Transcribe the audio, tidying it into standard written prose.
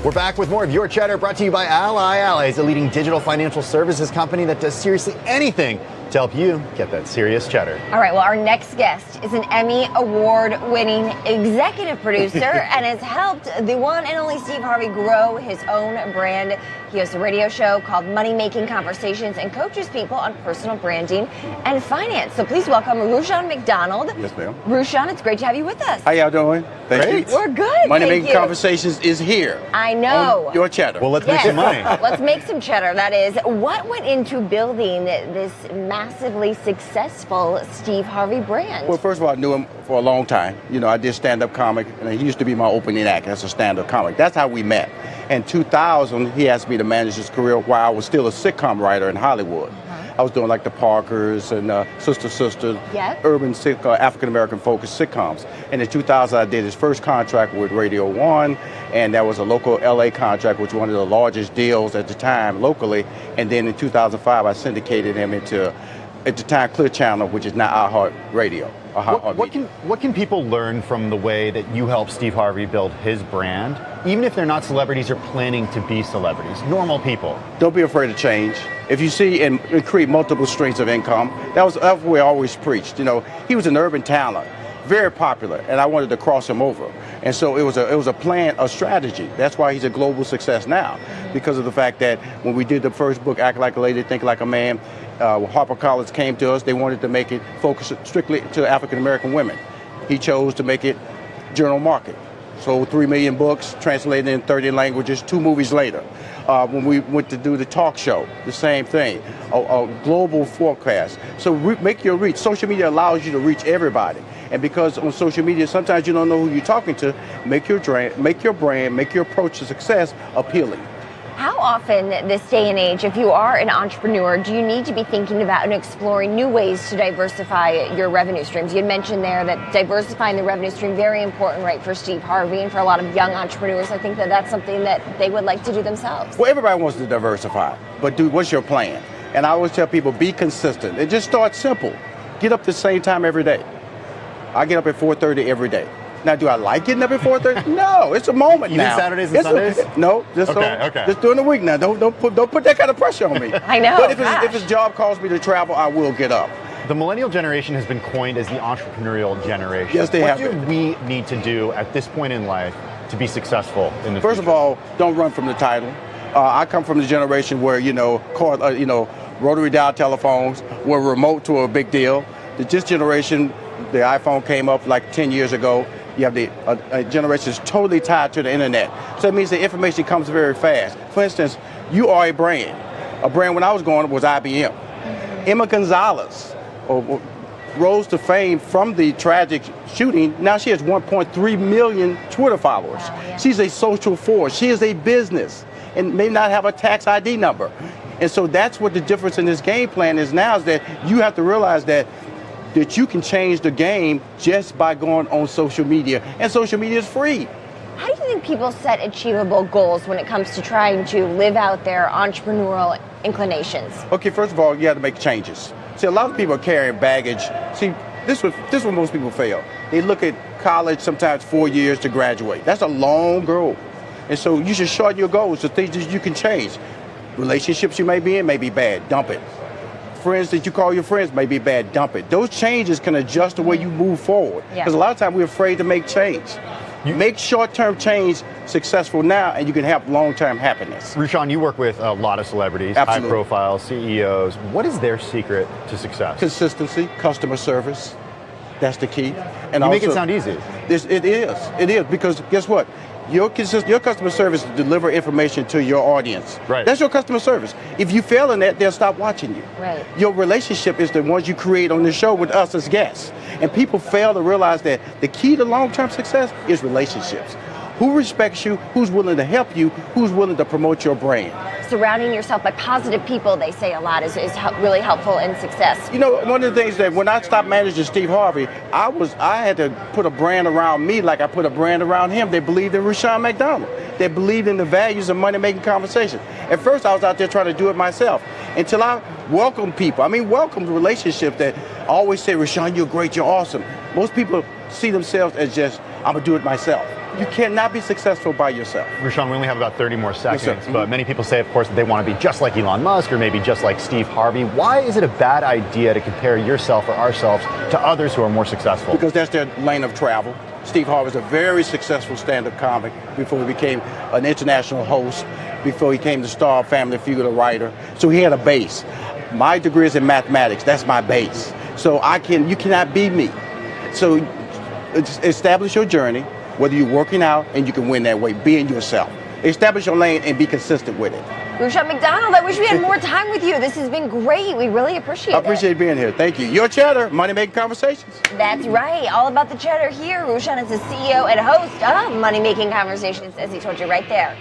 We're back with more of Your Cheddar, brought to you by Ally. Ally is a leading digital financial services company that does seriously anything to help you get that serious cheddar. All right, well, our next guest is an Emmy Award-winning executive producer and has helped the one and only Steve Harvey grow his own brand. He hosts a radio show called Money Making Conversations and coaches people on personal branding and finance. So please welcome Rushion McDonald. Yes, ma'am. Rushion, it's great to have you with us. How y'all doing? Great. We're good. Money thank Making you. Conversations is here. I know. On Your Cheddar. Well, let's make some money. Let's make some cheddar. That is, what went into building this massively successful Steve Harvey brand? Well, first of all, I knew him for a long time. You know, I did stand-up comic, and he used to be my opening act as a stand-up comic. That's how we met. In 2000, he asked me to manage his career while I was still a sitcom writer in Hollywood. I was doing like the Parkers and Sister, Yep. urban African-American focused sitcoms. And in 2000, I did his first contract with Radio 1, and that was a local LA contract, which was one of the largest deals at the time locally. And then in 2005, I syndicated him into, at the time, Clear Channel, which is now iHeartRadio. What can people learn from the way that you help Steve Harvey build his brand, even if they're not celebrities or planning to be celebrities, normal people? Don't be afraid of change. If you see and create multiple streams of income, that's what we always preached. You know, he was an urban talent, very popular, and I wanted to cross him over. And so it was a plan, a strategy. That's why he's a global success now, because of the fact that when we did the first book, Act Like a Lady, Think Like a Man, HarperCollins came to us. They wanted to make it focus strictly to African-American women. He chose to make it general market. Sold 3 million books, translated in 30 languages, 2 movies later. When we went to do the talk show, the same thing, a global forecast. So make your reach. Social media allows you to reach everybody. And because on social media, sometimes you don't know who you're talking to, make your brand, make your approach to success appealing. How often this day and age, if you are an entrepreneur, do you need to be thinking about and exploring new ways to diversify your revenue streams? You had mentioned there that diversifying the revenue stream, very important, right, for Steve Harvey and for a lot of young entrepreneurs. I think that that's something that they would like to do themselves. Well, everybody wants to diversify, but dude, what's your plan? And I always tell people, be consistent. And just start simple. Get up the same time every day. I get up at 4:30 every day. Now, do I like getting up at 4:30? No, it's a moment Even now. Saturdays and Sundays? No, just just during the week now. Don't put that kind of pressure on me. I know. But if his job calls me to travel, I will get up. The millennial generation has been coined as the entrepreneurial generation. Yes, they have. What do we need to do at this point in life to be successful in the future? First of all, don't run from the title. I come from the generation where rotary dial telephones were remote to a big deal. This generation, the iPhone came up like 10 years ago. You have a generation that's totally tied to the internet. So it means the information comes very fast. For instance, you are a brand. A brand when I was going was IBM. Emma Gonzalez rose to fame from the tragic shooting. Now she has 1.3 million Twitter followers. Wow, yeah. She's a social force. She is a business and may not have a tax ID number. And so that's what the difference in this game plan is now, is that you have to realize that you can change the game just by going on social media. And social media is free. How do you think people set achievable goals when it comes to trying to live out their entrepreneurial inclinations? Okay, first of all, you have to make changes. See, a lot of people are carrying baggage. See, this is where most people fail. They look at college sometimes 4 years to graduate. That's a long goal. And so you should shorten your goals to things that you can change. Relationships you may be in may be bad, dump it. Friends that you call your friends may be bad, dump it. Those changes can adjust the way you move forward. Because a lot of times we're afraid to make change. You make short-term change successful now, and you can have long-term happiness. Rushion, you work with a lot of celebrities, high-profile CEOs. What is their secret to success? Consistency, customer service. That's the key. And you make it sound easy. It is, because guess what? Your customer service is deliver information to your audience. Right. That's your customer service. If you fail in that, they'll stop watching you. Right. Your relationship is the ones you create on the show with us as guests. And people fail to realize that the key to long-term success is relationships. Who respects you, who's willing to help you, who's willing to promote your brand. Surrounding yourself by positive people, they say a lot, is really helpful in success. You know, one of the things that when I stopped managing Steve Harvey, I had to put a brand around me like I put a brand around him. They believed in Rushion McDonald. They believed in the values of money-making conversation. At first, I was out there trying to do it myself until I welcomed people. I mean, welcomed relationships that always say, Rushion, you're great, you're awesome. Most people see themselves as just, I'm going to do it myself. You cannot be successful by yourself. Rushion, we only have about 30 more seconds, sir. but many people say, of course, that they want to be just like Elon Musk or maybe just like Steve Harvey. Why is it a bad idea to compare yourself or ourselves to others who are more successful? Because that's their lane of travel. Steve Harvey was a very successful stand-up comic before he became an international host, before he came to star of Family Feud, a writer. So he had a base. My degree is in mathematics. That's my base. So you cannot be me. So establish your journey, whether you're working out, and you can win that way, being yourself. Establish your lane and be consistent with it. Rushion McDonald, I wish we had more time with you. This has been great. We really appreciate it. I appreciate being here. Thank you. Your Cheddar, Money Making Conversations. That's right. All about the cheddar here. Rushion is the CEO and host of Money Making Conversations, as he told you right there.